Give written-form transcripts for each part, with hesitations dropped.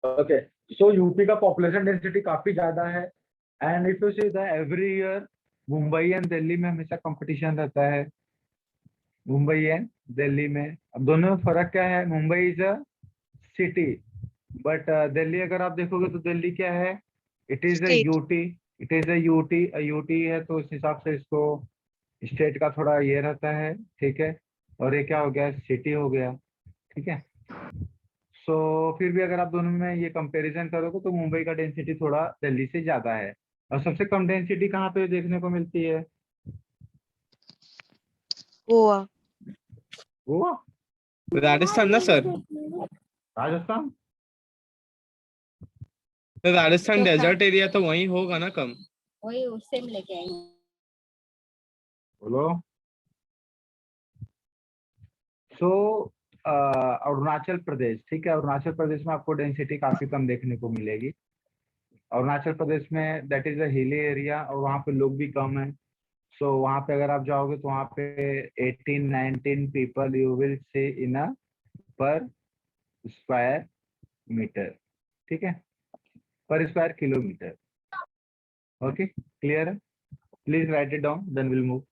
Okay, सो UP का population density काफी ज्यादा है। And if you see the every year Mumbai and Delhi में हमेशा कंपटीशन रहता है। मुंबई एंड दिल्ली में, अब दोनों में फर्क क्या है? Mumbai is a city, but Delhi अगर आप देखोगे तो दिल्ली क्या है? It is a State. UT. It is a UT, UT है, तो उस हिसाब से इसको स्टेट का थोड़ा ये रहता है। ठीक है, और ये क्या हो गया? सिटी हो गया। ठीक है, सो फिर भी अगर आप दोनों में ये कंपैरिजन करोगे तो मुंबई का डेंसिटी थोड़ा दिल्ली से ज्यादा है। और सबसे कम डेंसिटी कहाँ पे देखने को मिलती है? Goa. गोवा। राजस्थान ना सर? राजस्थान। तो राजस्थान तो डेजर्ट एरिया तो वही होगा ना कम? वही उससे हम लेके आएंगे। बोलो। सो अरुणाचल प्रदेश, ठीक है, अरुणाचल प्रदेश में आपको डेंसिटी काफी कम देखने को मिलेगी। अरुणाचल प्रदेश में that is a hilly area, और वहाँ पे लोग भी कम है। सो वहाँ पे अगर आप जाओगे तो वहाँ पे 18-19 people you will see in a per square metre. ठीक है, per square kilometre. Okay, clear है? Please write it down, then will move.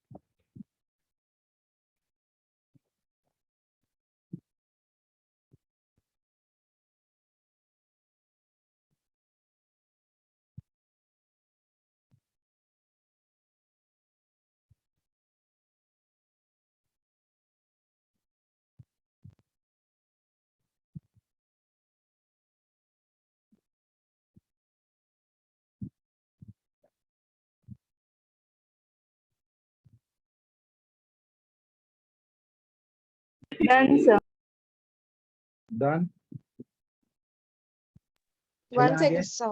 Done, sir. Done. चलें 1 आगे। second, sir.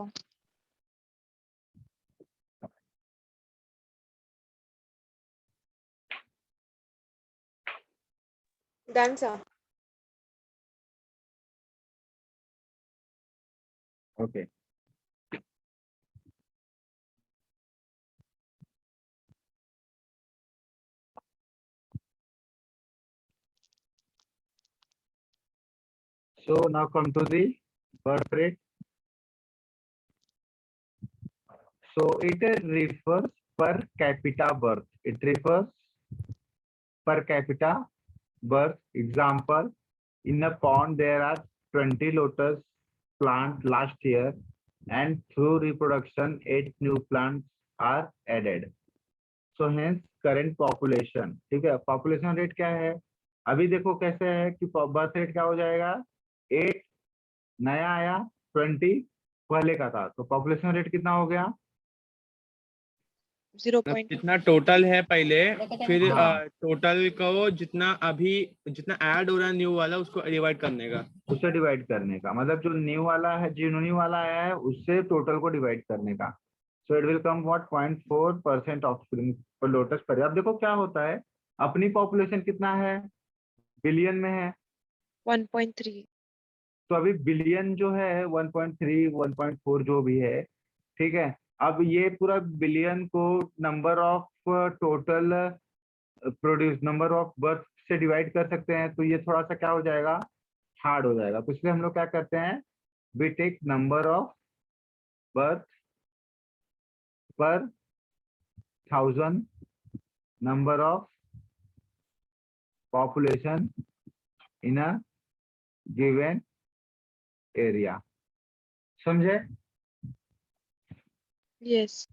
Done, sir. Okay, so now come to the birth rate. So it refers per capita birth. It refers per capita birth. Example, in a pond there are 20 lotus plants last year, and through reproduction 8 new plants are added. So hence current population, ठीक है, population rate क्या है? अभी देखो कैसे है कि birth rate क्या हो जाएगा? 8 नया आया, 20 पहले का था, तो पॉपुलेशन रेट कितना हो गया? 0.2. जितना टोटल है पहले, फिर हाँ, टोटल को जितना अभी जितना ऐड हो रहा है न्यू वाला उसको डिवाइड करने का। उससे डिवाइड करने का मतलब जो न्यू वाला है, जो न्यू वाला आया है उससे टोटल को डिवाइड करने का। So it will come what 0.4% offspring पर लोटस पर। अब देखो क्या होता है, अपनी पॉपुलेशन कितना है? बिलियन में है। 1.3. तो अभी बिलियन जो है 1.3 1.4 जो भी है, ठीक है। अब ये पूरा बिलियन को number of total produce, number of birth से डिवाइड कर सकते हैं, तो ये थोड़ा सा क्या हो जाएगा? हार्ड हो जाएगा। तो इसलिए हम लोग क्या करते हैं, we take number of birth per thousand, number of population in a given area। समझे? Yes.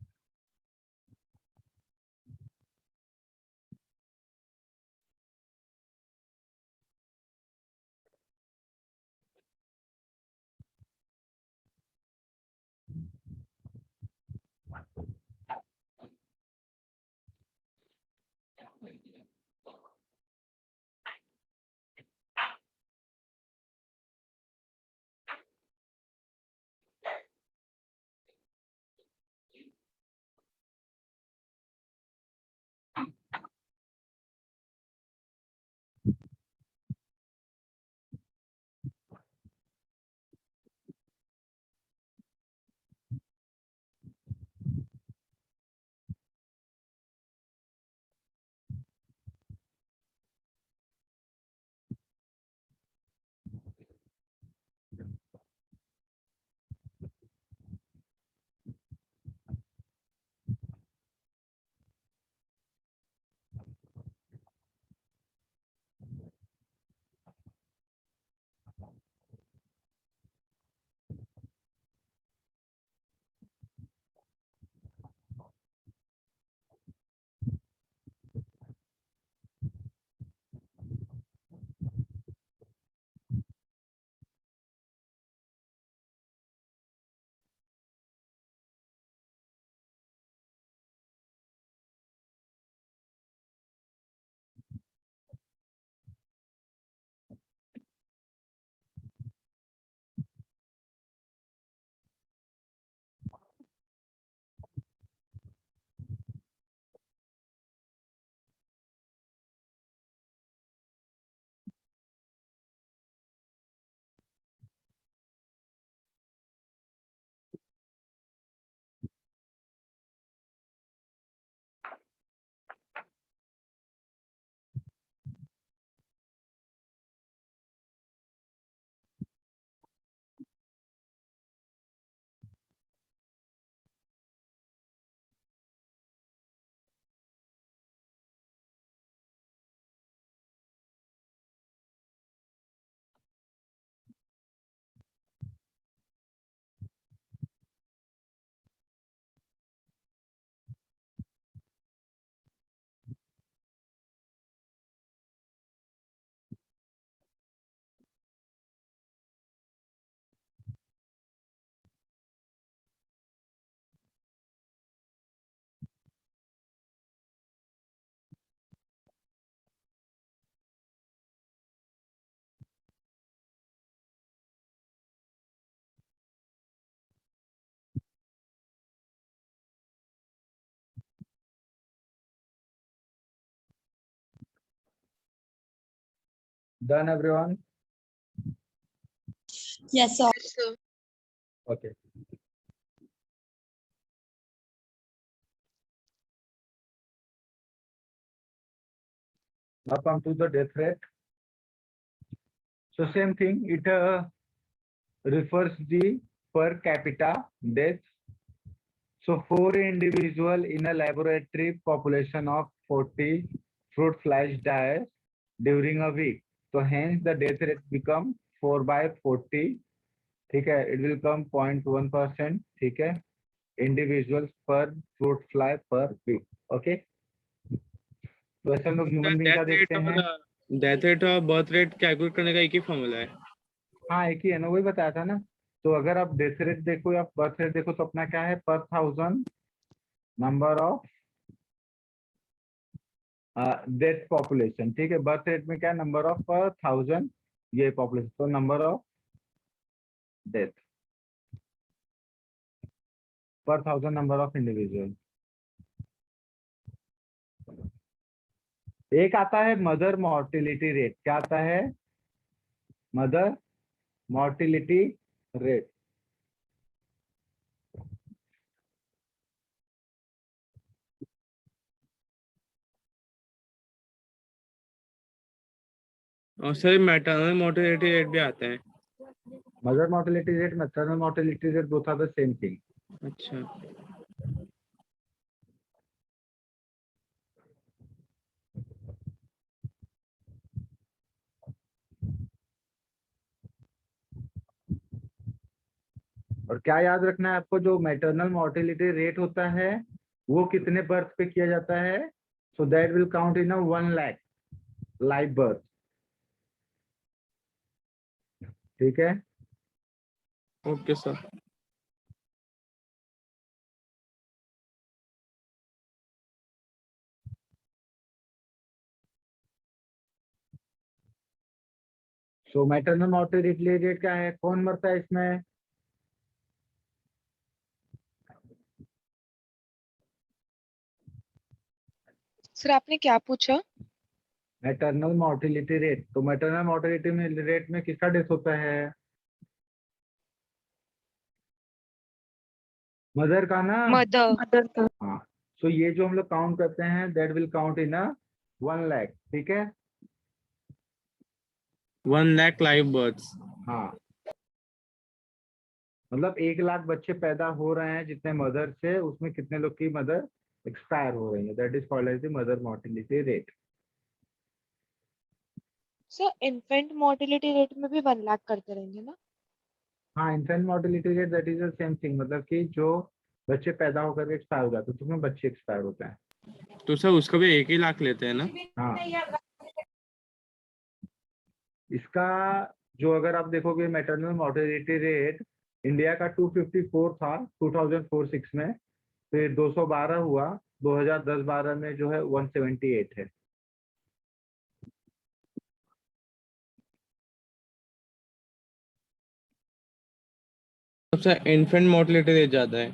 Done, everyone? Yes, sir. Yes, sir. Okay. Now come to the death rate. So same thing, it refers the per capita death. So for an individual in a laboratory population of 40 fruit flies die during a week. So hence the death rate become 4/40. ठीक है, it will come 0.1%. ठीक है, individuals per fruit fly per week. Okay. तो ऐसे हम लोग human being का देखते हैं. डेथ रेट और बर्थ रेट कैलकुलेट करने का एक ही फॉर्मूला है. हाँ, एक ही है ना, वही बताया था ना. तो अगर आप डेथ रेट देखो या बर्थ रेट देखो तो अपना क्या है, पर 1000 नंबर ऑफ डेथ पॉपुलेशन. ठीक है, बर्थ रेट में क्या है, नंबर ऑफ पर 1000 ये पॉपुलेशन, तो नंबर ऑफ डेथ पर 1000 नंबर ऑफ इंडिविजुअल. एक आता है मदर मॉर्टिलिटी रेट. क्या आता है, मदर मॉर्टिलिटी रेट. और सर मैटरनल मोर्टेलिटी रेट भी आता है. Mother mortality rate, maternal mortality rate, both are the same thing. अच्छा. और क्या याद रखना है आपको, जो मैटरनल मॉर्टिलिटी रेट होता है वो कितने बर्थ पे किया जाता है, so that will count in 1 lakh live birth. ठीक है. Okay sir. So maternal mortality rate क्या है, कौन मरता है इसमें, सर आपने क्या पूछा? Maternal mortality rate. तो मैटरनल मॉर्टिलिटी में रेट में किसका डेथ होता है, मदर का ना. मदर. हाँ, सो ये जो हम लोग काउंट करते हैं that will count in 1 lakh. ठीक है. 1 लाख लाइव बर्ड्स. हाँ, मतलब 1 लाख बच्चे पैदा हो रहे हैं जितने मदर से, उसमें कितने लोग की मदर एक्सपायर हो रही है, that is called as the mother mortality rate. Sir infant mortality rate में भी 1 लाख करते रहेंगे ना? हाँ, infant mortality rate that is the same thing, मतलब कि जो बच्चे पैदा होकर के एक्सपायर हो जाते हैं तो उसमें बच्चे एक्सपायर होते हैं. तो सर उसका भी 1 ही लाख लेते हैं ना? हाँ, इसका जो अगर आप देखोगे मैटरनल मॉर्टिलिटी रेट इंडिया का 254 था 2004-06 में, फिर 212 हुआ, 2010-12 में जो है 178 है. सबसे इन्फेंट मोर्टेलिटी रेट ज्यादा है.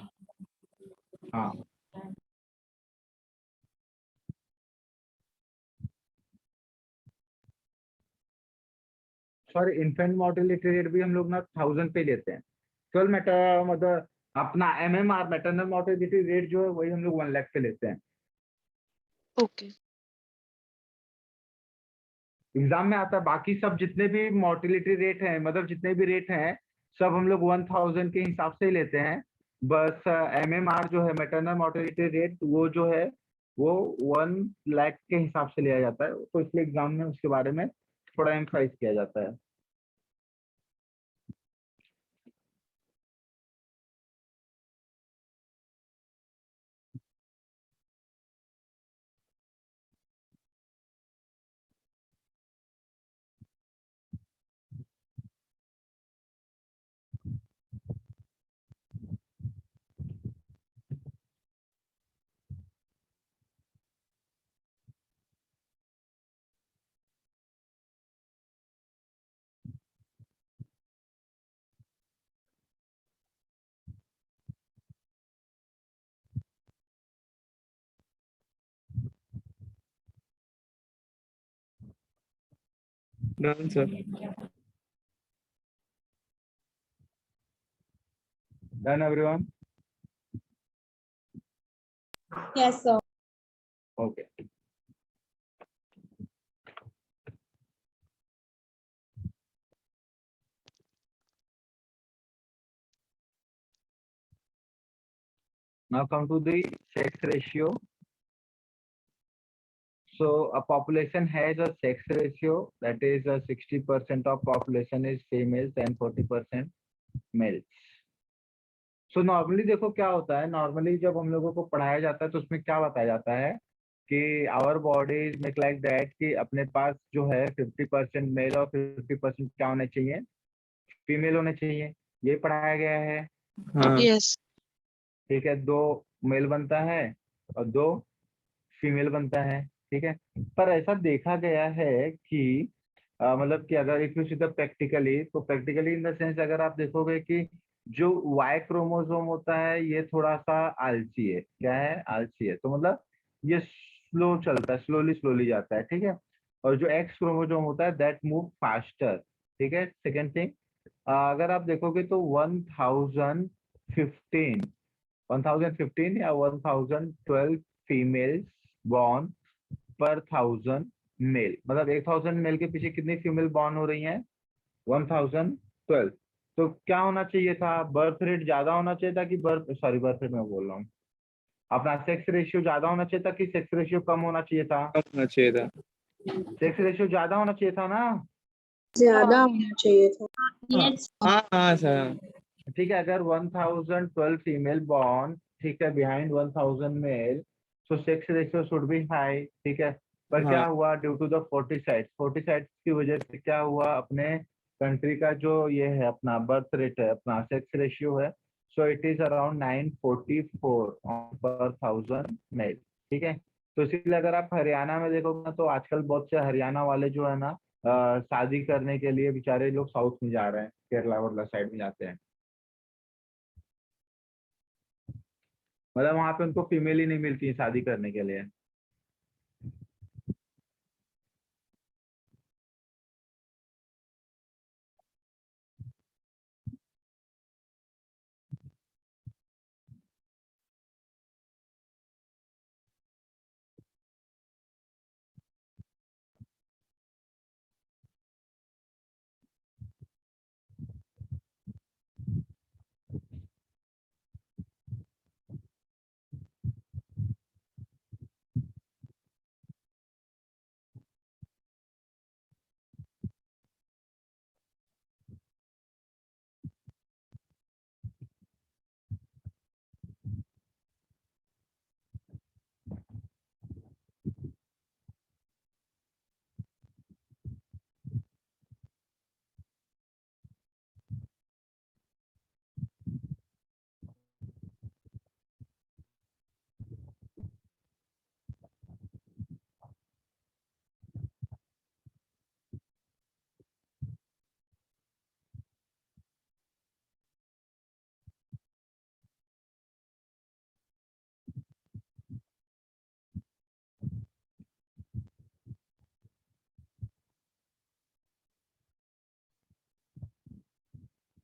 हाँ, सॉरी, इन्फेंट मॉर्टिलिटी रेट भी हम लोग ना 1000 पे लेते हैं. केवल मतलब अपना MMR मैटरनल मॉर्टिलिटी रेट जो है वही हम लोग 1 लाख पे लेते हैं. ओके. एग्जाम में आता है, बाकी सब जितने भी मॉर्टिलिटी रेट हैं, मतलब जितने भी रेट हैं सब हम लोग 1000 के हिसाब से ही लेते हैं. बस MMR जो है मैटरनल मॉर्टिलिटी रेट, वो जो है वो 1 लाख के हिसाब से लिया जाता है, तो इसलिए एग्जाम में उसके बारे में थोड़ा एम्फसाइज किया जाता है. Done, sir. Done, everyone? Yes, sir. Okay. Now come to the sex ratio. So a population has a sex ratio, that is 60% of population is females and 40% males. So normally देखो क्या होता है, normally जब हम लोगों को पढ़ाया जाता है तो उसमें क्या बताया जाता है कि our body is make like that, कि अपने पास जो है 50% मेल और 50% क्या होने चाहिए, फीमेल होने चाहिए, ये पढ़ाया गया है। हाँ Yes. ठीक है, 2 मेल बनता है और 2 फीमेल बनता है। ठीक है, पर ऐसा देखा गया है कि मतलब कि अगर if you see the practically, तो प्रैक्टिकली इन द सेंस अगर आप देखोगे कि जो वाई क्रोमोसोम होता है ये थोड़ा सा आलसी है। क्या है? आलसी है। तो मतलब ये स्लो चलता है, स्लोली स्लोली जाता है। ठीक है, और जो एक्स क्रोमोसोम होता है दैट मूव फास्टर। ठीक है, सेकेंड थिंग, अगर आप देखोगे तो 1015 या 1012 फीमेल्स बॉर्न पर 1000 मेल, मतलब 1000 मेल के पीछे कितनी फीमेल बॉर्न हो रही हैं? 1012। तो क्या होना चाहिए था? बर्थ रेट ज्यादा होना चाहिए था कि बर्थ रेट मैं बोल रहा हूँ, अपना सेक्स रेशियो ज्यादा होना चाहिए था कि सेक्स रेशियो कम होना चाहिए था? कम होना चाहिए था। सेक्स रेशियो ज्यादा होना चाहिए था ना? ज्यादा होना चाहिए था। Yes. हाँ हाँ सर। ठीक है, अगर 1012 फीमेल बॉर्न, ठीक है, behind 1000 male, so sex ratio should be high. ठीक है, पर क्या हाँ हुआ? ड्यू टू द फोर्टिसाइड्स की वजह से क्या हुआ, अपने कंट्री का जो ये है अपना बर्थ रेट है, अपना सेक्स रेशियो है, सो इट इज अराउंड 944 पर 1000 मेल। ठीक है, तो इसीलिए अगर आप हरियाणा में देखोगे ना, तो आजकल बहुत से हरियाणा वाले जो है ना, शादी करने के लिए बेचारे लोग साउथ में जा रहे हैं, केरला वरला साइड में जाते हैं। मतलब वहां पे उनको फीमेल ही नहीं मिलती है शादी करने के लिए।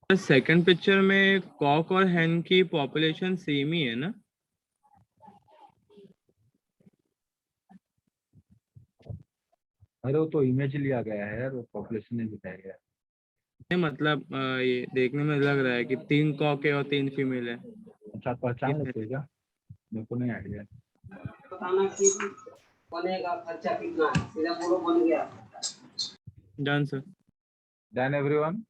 सेकंड पिक्चर में कॉक और हैन की पॉपुलेशन सेम ही है ना? अरे वो तो इमेज लिया गया है यार, वो पॉपुलेशन नहीं दिखाया गया। नहीं मतलब ये देखने में लग रहा है कि 3 कॉक है और 3 फीमेल है। अच्छा, पहचान लेते हैं क्या? मेरे को नहीं आइडिया। बताना कि बनेगा खर्चा कितना है, सीधा बोलो बन गया। Done sir. Done everyone?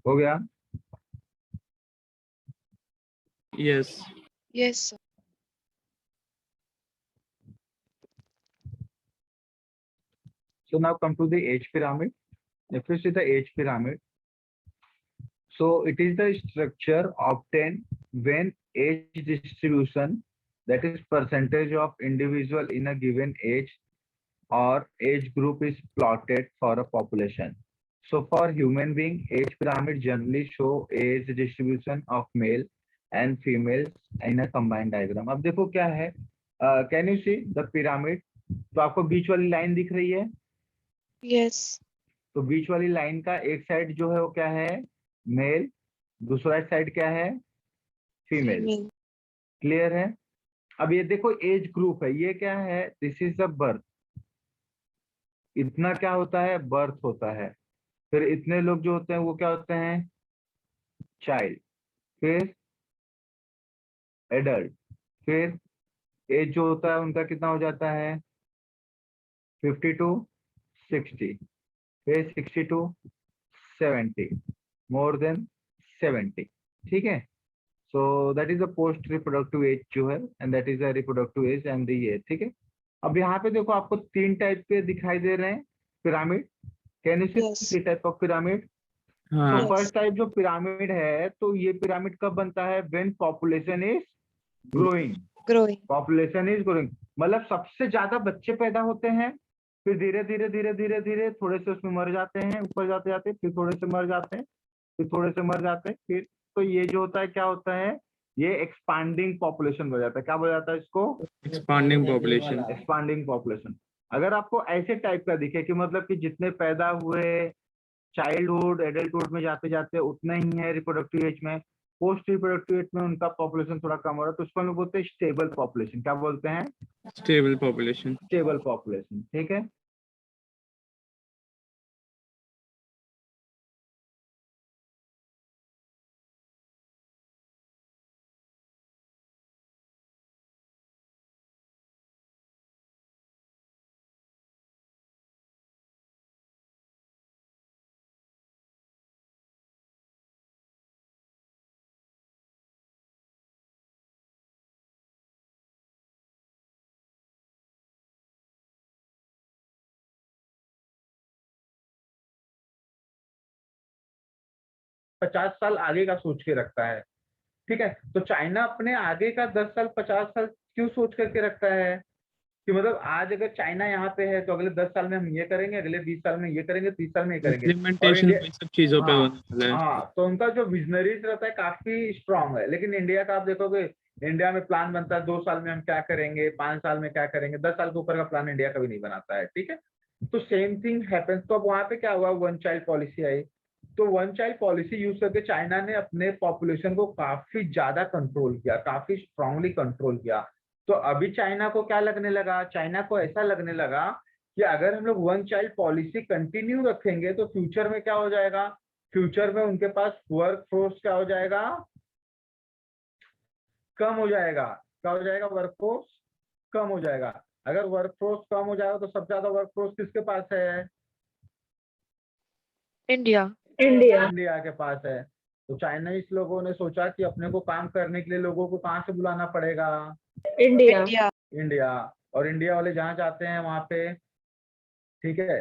हो गया? Yes. Yes, sir. So now come to the age pyramid. If you see the age pyramid, so it is the structure obtained when age distribution, that is percentage of individual in a given age or age group, is plotted for a population. So for human being, age pyramid generally show age distribution of male and females in a combined diagram. अब देखो क्या है, can you see the pyramid? तो आपको बीच वाली line दिख रही है, यस। तो बीच वाली लाइन का एक साइड जो है वो क्या है, मेल, दूसरा साइड क्या है, फीमेल। फीमेल। क्लियर है? अब ये देखो एज ग्रुप है, ये क्या है, दिस इज द बर्थ, इतना क्या होता है, बर्थ होता है। फिर इतने लोग जो होते हैं वो क्या होते हैं, चाइल्ड, फिर एडल्ट, फिर एज जो होता है उनका कितना हो जाता है, 50 to 60, फिर 60 to 70, मोर देन 70। ठीक है? So that is the post reproductive age जो है, and that is the reproductive age and the year. ठीक है? अब यहाँ पे देखो आपको 3 टाइप के दिखाई दे रहे हैं pyramid. Can you Yes. See 3 type of pyramid? हाँ तो फर्स्ट टाइप जो पिरामिड है, तो ये पिरामिड कब बनता है, when population is growing. Growing. Population is growing मतलब सबसे ज्यादा बच्चे पैदा होते हैं, फिर धीरे धीरे धीरे धीरे धीरे थोड़े से उसमें मर जाते हैं, ऊपर जाते जाते, फिर थोड़े से मर जाते हैं, फिर थोड़े से मर जाते हैं, फिर तो ये जो होता है क्या होता है, ये एक्सपांडिंग पॉपुलेशन हो जाता है। क्या हो जाता है इसको, एक्सपांडिंग पॉपुलेशन। Expanding population. अगर आपको ऐसे टाइप का दिखे कि मतलब कि जितने पैदा हुए चाइल्डहुड एडल्टहुड में जाते जाते उतना ही है रिप्रोडक्टिव एज में, पोस्ट रिप्रोडक्टिव एज में उनका पॉपुलेशन थोड़ा कम हो रहा है, तो उसको हम लोग बोलते हैं स्टेबल पॉपुलेशन। क्या बोलते हैं, स्टेबल पॉपुलेशन। Stable population. ठीक है? पचास साल आगे का सोच के रखता है। ठीक है? तो चाइना अपने आगे का 10 साल 50 साल क्यों सोच करके रखता है कि मतलब आज अगर चाइना यहाँ पे है तो अगले 10 साल में हम ये करेंगे, अगले 20 साल में ये करेंगे, 30 साल में ये करेंगे। और इम्प्लीमेंटेशन इंडिया, इन सब चीजों पे हाँ होने वाला है। हाँ, तो उनका जो विजनरीज रहता है काफी स्ट्रांग है। लेकिन इंडिया का आप देखोगे, इंडिया में प्लान बनता है 2 साल में हम क्या करेंगे, 5 साल में क्या करेंगे, 10 साल के ऊपर का प्लान इंडिया कभी नहीं बनाता है। ठीक है? तो सेम थिंग हैपेंस। तो अब वहां पे क्या हुआ, वन चाइल्ड पॉलिसी आई। तो वन चाइल्ड पॉलिसी यूज करके चाइना ने अपने पॉपुलेशन को काफी ज्यादा कंट्रोल किया, काफी स्ट्रांगली कंट्रोल किया। तो अभी चाइना को क्या लगने लगा, चाइना को ऐसा लगने लगा कि अगर हम लोग वन चाइल्ड पॉलिसी कंटिन्यू रखेंगे तो फ्यूचर में क्या हो जाएगा, फ्यूचर में उनके पास वर्क फोर्स क्या हो जाएगा, कम हो जाएगा। क्या हो जाएगा, वर्क फोर्स कम हो जाएगा। अगर वर्क फोर्स कम हो जाएगा तो सबसे ज्यादा वर्क फोर्स किसके पास है, इंडिया। इंडिया। इंडिया के पास है। तो चाइनीज लोगों ने सोचा कि अपने को काम करने के लिए लोगों को कहाँ से बुलाना पड़ेगा, इंडिया। इंडिया। इंडिया। और इंडिया वाले जहाँ जाते हैं वहां पे। ठीक है?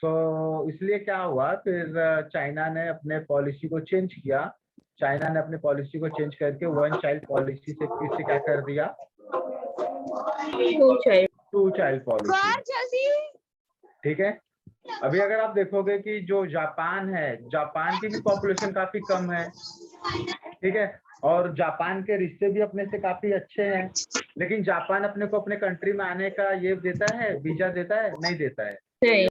सो इसलिए क्या हुआ, फिर चाइना ने अपने पॉलिसी को चेंज किया। चाइना ने अपनी पॉलिसी को चेंज करके वन चाइल्ड पॉलिसी से इससे क्या कर दिया, टू चाइल्ड। 2 child policy. ठीक है? अभी अगर आप देखोगे कि जो जापान है, जापान की भी पॉपुलेशन काफी कम है। ठीक है? और जापान के रिश्ते भी अपने से काफी अच्छे हैं, लेकिन जापान अपने को अपने कंट्री में आने का ये देता है, वीजा देता है, नहीं देता है। नहीं।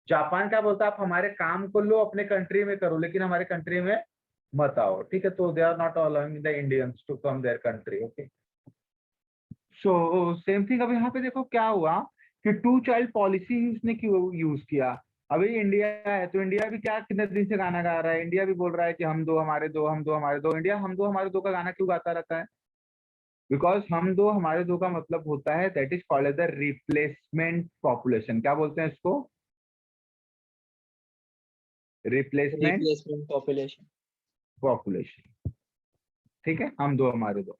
जापान क्या बोलता है, आप हमारे काम को लो अपने कंट्री में करो, लेकिन हमारे कंट्री में मत आओ। ठीक है? तो they are not allowing the Indians to come there country. Okay, so same thing. अब यहाँ पे देखो क्या हुआ कि 2 चाइल्ड पॉलिसी उसने क्यों यूज किया। अभी इंडिया है तो इंडिया भी क्या कितने दिन से गाना गा रहा है, इंडिया भी बोल रहा है कि हम दो हमारे दो, हम दो हमारे दो। इंडिया हम दो हमारे दो का गाना क्यों गाता रहता है, बिकॉज हम दो हमारे दो का मतलब होता है that is called as the replacement population. क्या बोलते हैं इसको, रिप्लेसमेंट पॉपुलेशन। पॉपुलेशन। ठीक है? हम दो हमारे दो,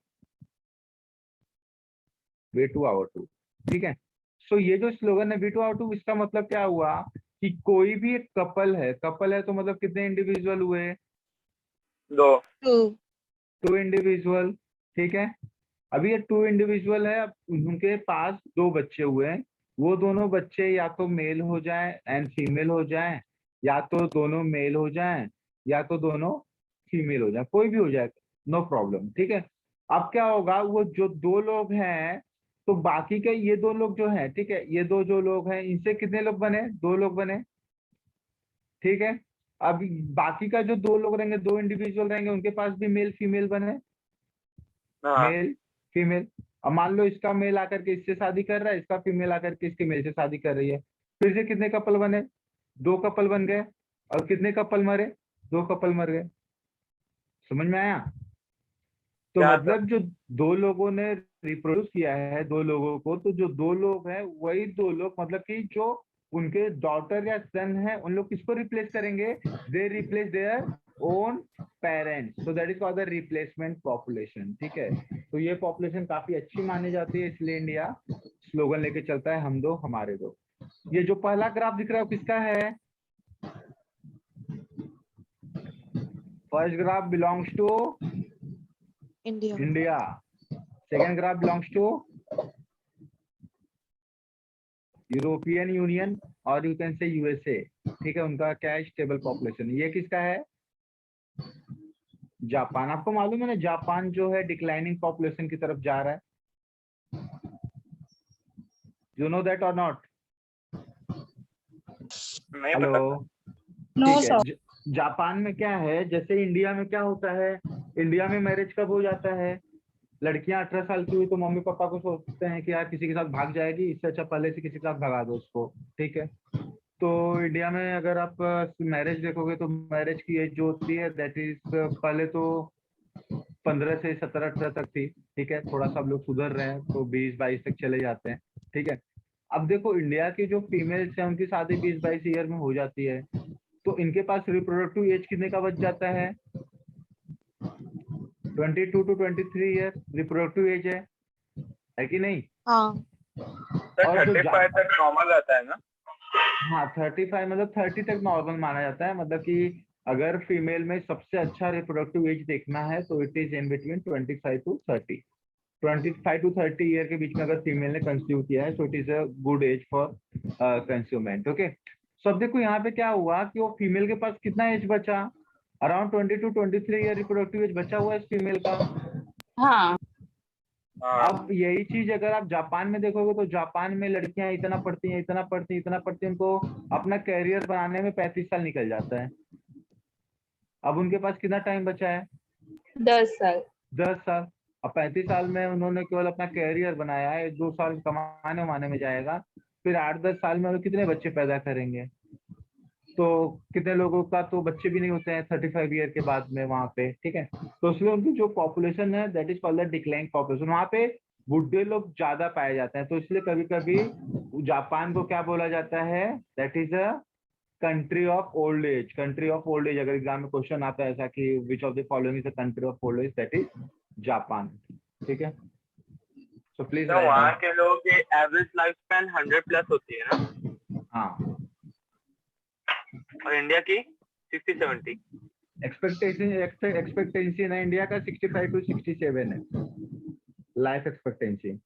वे टू आवर टू। ठीक है? सो ये जो स्लोगन है वी टू आवर टू, इसका मतलब क्या हुआ कि कोई भी एक कपल है, कपल है तो मतलब कितने इंडिविजुअल हुए, 2। 2 इंडिविजुअल। ठीक है? अभी ये 2 इंडिविजुअल है, अब उनके पास 2 बच्चे हुए हैं। वो दोनों बच्चे या तो मेल हो जाए एंड फीमेल हो जाए, या तो दोनों मेल हो जाए, या तो दोनों फीमेल हो जाए, कोई भी हो जाए, नो प्रॉब्लम। ठीक है? अब क्या होगा, वो जो 2 लोग हैं तो बाकी के ये दो लोग जो हैं, ठीक है, ये दो जो लोग हैं, इनसे कितने लोग बने? 2 लोग बने, ठीक है। अब बाकी का जो 2 लोग रहेंगे, 2 इंडिविजुअल रहेंगे, उनके पास भी मेल फीमेल बने, हाँ मेल फीमेल। अब मान लो इसका मेल आकर के इससे शादी कर रहा है, इसका फीमेल आकर के इसके मेल से शादी कर रही है, फिर से कितने कपल बने? 2 कपल बन गए। और कितने कपल मरे? 2 कपल मर गए। समझ में आया? तो क्या मतलब जो 2 लोगों ने रिप्रोड्यूस किया है 2 लोगों को, तो जो 2 लोग हैं वही 2 लोग, मतलब कि जो उनके डॉटर या सन है, उन लोग किसको रिप्लेस करेंगे? They replace their own parents, so that is called the replacement population, ठीक है। तो ये पॉपुलेशन काफी अच्छी मानी जाती है, इसलिए इंडिया स्लोगन लेके चलता है, हम दो हमारे दो। ये जो पहला ग्राफ दिख रहा है वो किसका है? First graph belongs to India. India, second graph belongs to European Union, और यू कैन से यूएसए, ठीक है। उनका क्या है? Stable population. ये किसका है? जापान। आपको मालूम है ना, जापान जो है डिक्लाइनिंग पॉपुलेशन की तरफ जा रहा है। यू नो दैट और नॉट? नहीं हेलो, पता। No, ठीक है। sir. जापान में क्या है, जैसे इंडिया में क्या होता है, इंडिया में मैरिज कब हो जाता है? लड़कियां 18 साल की हुई तो मम्मी पापा को सोचते हैं कि यार किसी के साथ भाग जाएगी, इससे अच्छा पहले से किसी के साथ भगा दो उसको, ठीक है। तो इंडिया में अगर आप मैरिज देखोगे तो मैरिज की एज जो होती है दैट इज, पहले तो 15 से 17-18 तक थी, ठीक है। थोड़ा सा अब लोग सुधर रहे हैं तो 20-22 तक चले जाते हैं, ठीक है। अब देखो इंडिया की जो फीमेल्स हैं उनकी शादी 20-22 ईयर में हो जाती है, तो इनके पास रिप्रोडक्टिव एज कितने का बच जाता है? 22 to 23 ईयर रिप्रोडक्टिव एज है कि नहीं? हाँ, सर और जो 35 तक नॉर्मल रहता है ना? हाँ 35 मतलब 30 तक नॉर्मल माना जाता है, मतलब कि अगर फीमेल में सबसे अच्छा रिप्रोडक्टिव एज देखना है तो it is in between 25 to 30, 25 to 30 year के बीच में अगर फीमेल ने कंसीव किया है, so it is a good age for conceivement, okay. So अब देखो यहाँ पे क्या हुआ कि वो फीमेल के पास कितना एज बचा? Around 20 to 23 year reproductive age बचा हुआ है इस फीमेल का। हाँ. हाँ अब यही चीज अगर आप जापान में देखोगे तो जापान में लड़कियां इतना पढ़ती हैं, इतना पढ़ती हैं, इतना पढ़ती हैं, उनको अपना कैरियर बनाने में 35 साल निकल जाता है। अब उनके पास कितना टाइम बचा है? 10 साल. 10 साल। अब 35 साल में उन्होंने केवल अपना कैरियर बनाया है, 2 साल कमाने वमाने में जाएगा, फिर 8-10 साल में वो कितने बच्चे पैदा करेंगे? तो कितने लोगों का तो बच्चे भी नहीं होते हैं 35 ईयर के बाद में वहां पे, ठीक है। तो इसलिए उनकी जो पॉपुलेशन है that is called the decline population. वहां पे बुढ़े लोग ज्यादा पाए जाते हैं, तो इसलिए कभी कभी जापान को क्या बोला जाता है? That is a country of old age. Country of old age, अगर एग्जाम में क्वेश्चन आता है ऐसा कि which of the following is the country of old age, that is Japan, ठीक है। सो प्लीज तो राइट वहाँ डाउन। के लोगों की एवरेज लाइफ स्पैन 100 प्लस होती है ना? हाँ, और इंडिया की 60-70। एक्सपेक्टेंसी ना इंडिया का 65 to 67 है life expectancy.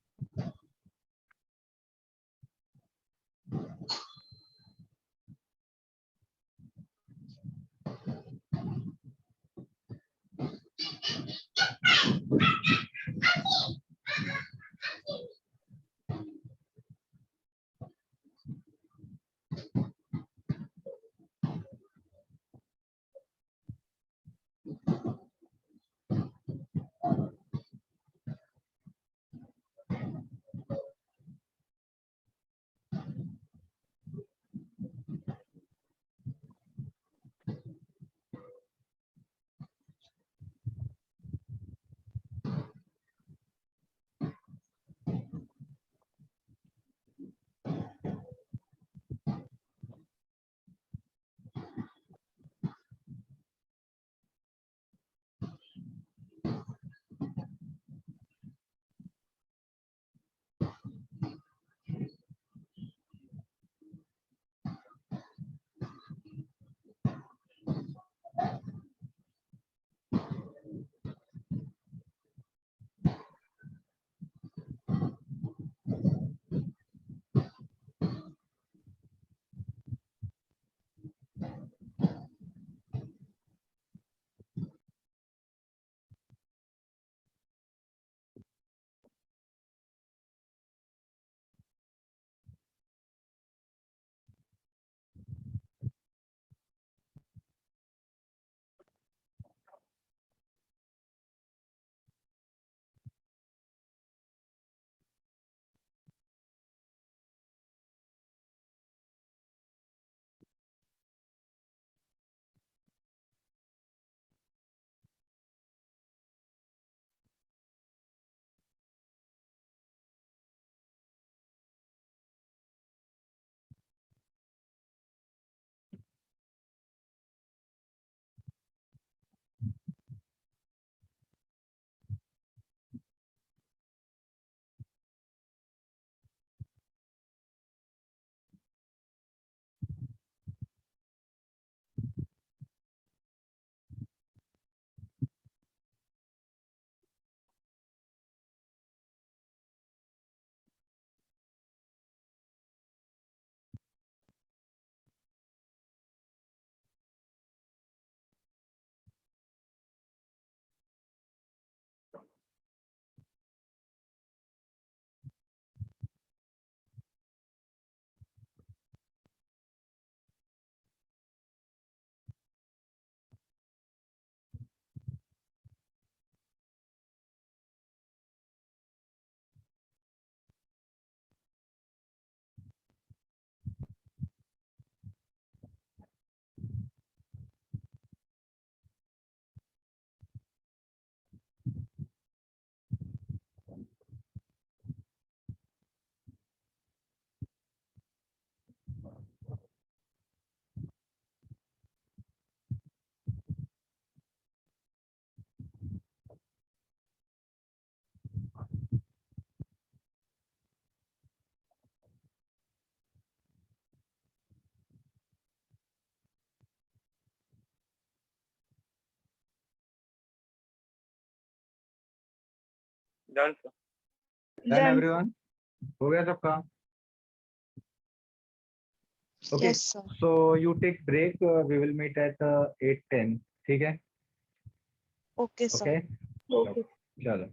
Done sir. Done everyone, हो गया सबका? Okay, Yes, sir. So you take break, we will meet at 8:10, ठीक है? Okay, sir. Okay, Okay. चलो।